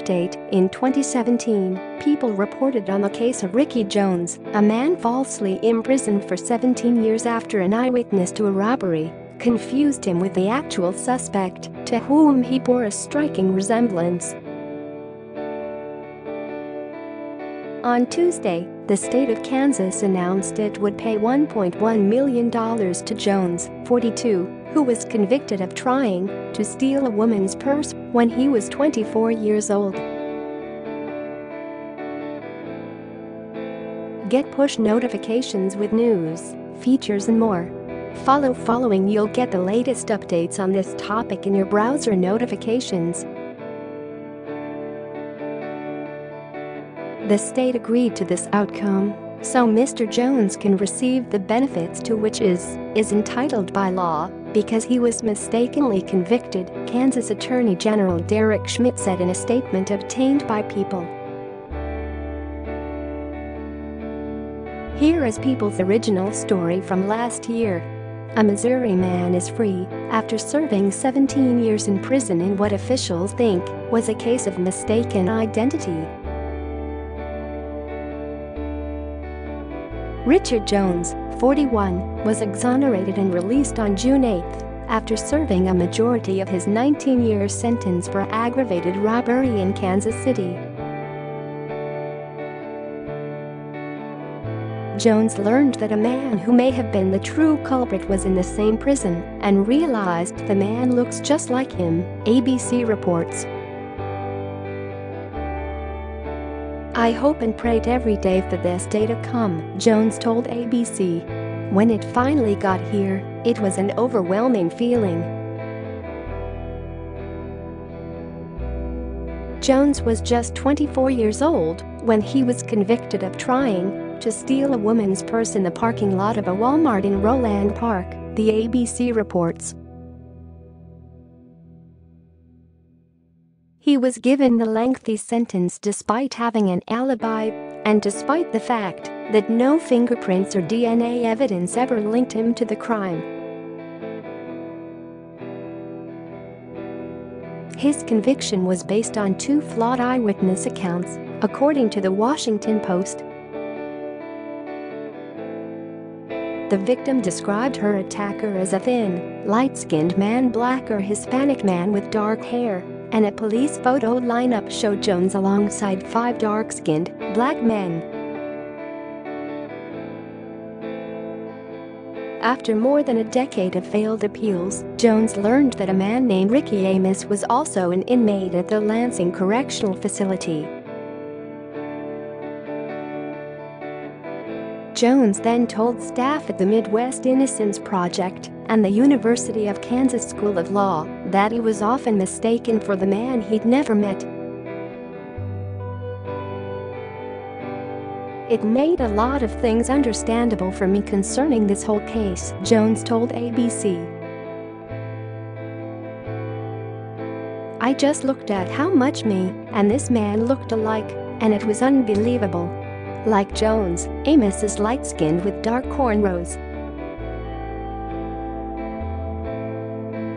update. In 2017, people reported on the case of Ricky Jones, a man falsely imprisoned for 17 years after an eyewitness to a robbery confused him with the actual suspect, to whom he bore a striking resemblance. On Tuesday, the state of Kansas announced it would pay $1.1 million to Jones, 42, who was convicted of trying to steal a woman's purse when he was 24 years old. Get push notifications with news, features and more. Following you'll get the latest updates on this topic in your browser notifications. The state agreed to this outcome so Mr. Jones can receive the benefits to which is entitled by law because he was mistakenly convicted, Kansas Attorney General Derek Schmidt said in a statement obtained by People. Here is People's original story from last year. A Missouri man is free after serving 17 years in prison in what officials think was a case of mistaken identity. Richard Jones, 41, was exonerated and released on June 8 after serving a majority of his 19-year sentence for aggravated robbery in Kansas City. Jones learned that a man who may have been the true culprit was in the same prison and realized the man looks just like him, ABC reports. "I hope and prayed every day for this day to come," Jones told ABC. "When it finally got here, it was an overwhelming feeling." Jones was just 24 years old when he was convicted of trying to steal a woman's purse in the parking lot of a Walmart in Roland Park, the ABC reports. He was given the lengthy sentence despite having an alibi and despite the fact that no fingerprints or DNA evidence ever linked him to the crime. His conviction was based on two flawed eyewitness accounts, according to the Washington Post. The victim described her attacker as a thin, light-skinned man, black or Hispanic man with dark hair, and a police photo lineup showed Jones alongside 5 dark-skinned, black men. After more than a decade of failed appeals, Jones learned that a man named Ricky Amos was also an inmate at the Lansing Correctional Facility. Jones then told staff at the Midwest Innocence Project and the University of Kansas School of Law that he was often mistaken for the man he'd never met. "It made a lot of things understandable for me concerning this whole case," Jones told ABC. "I just looked at how much me and this man looked alike, and it was unbelievable." Like Jones, Amos is light-skinned with dark cornrows.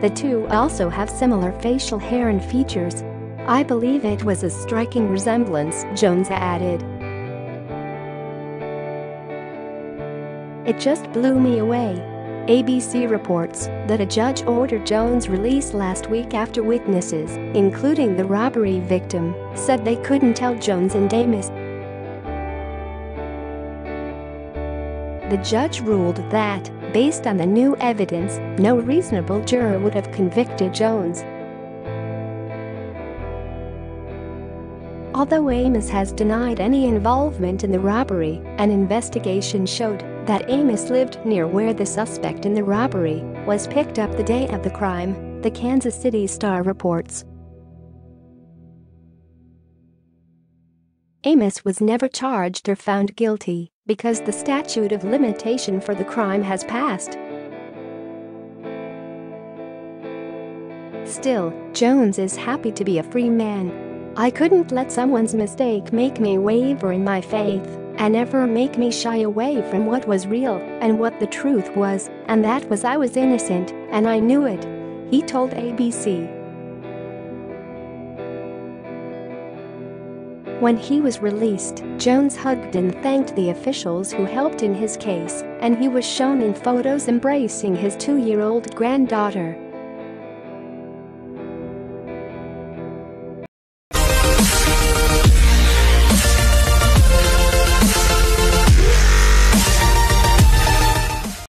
The two also have similar facial hair and features. "I believe it was a striking resemblance," Jones added. "It just blew me away." ABC reports that a judge ordered Jones' release last week after witnesses, including the robbery victim, said they couldn't tell Jones and Amos. The judge ruled that, based on the new evidence, no reasonable juror would have convicted Jones. Although Amos has denied any involvement in the robbery, an investigation showed that Amos lived near where the suspect in the robbery was picked up the day of the crime, the Kansas City Star reports. Amos was never charged or found guilty because the statute of limitation for the crime has passed. Still, Jones is happy to be a free man. "I couldn't let someone's mistake make me waver in my faith and ever make me shy away from what was real and what the truth was, and that was I was innocent, and I knew it," he told ABC. When he was released, Jones hugged and thanked the officials who helped in his case, and he was shown in photos embracing his 2-year-old granddaughter.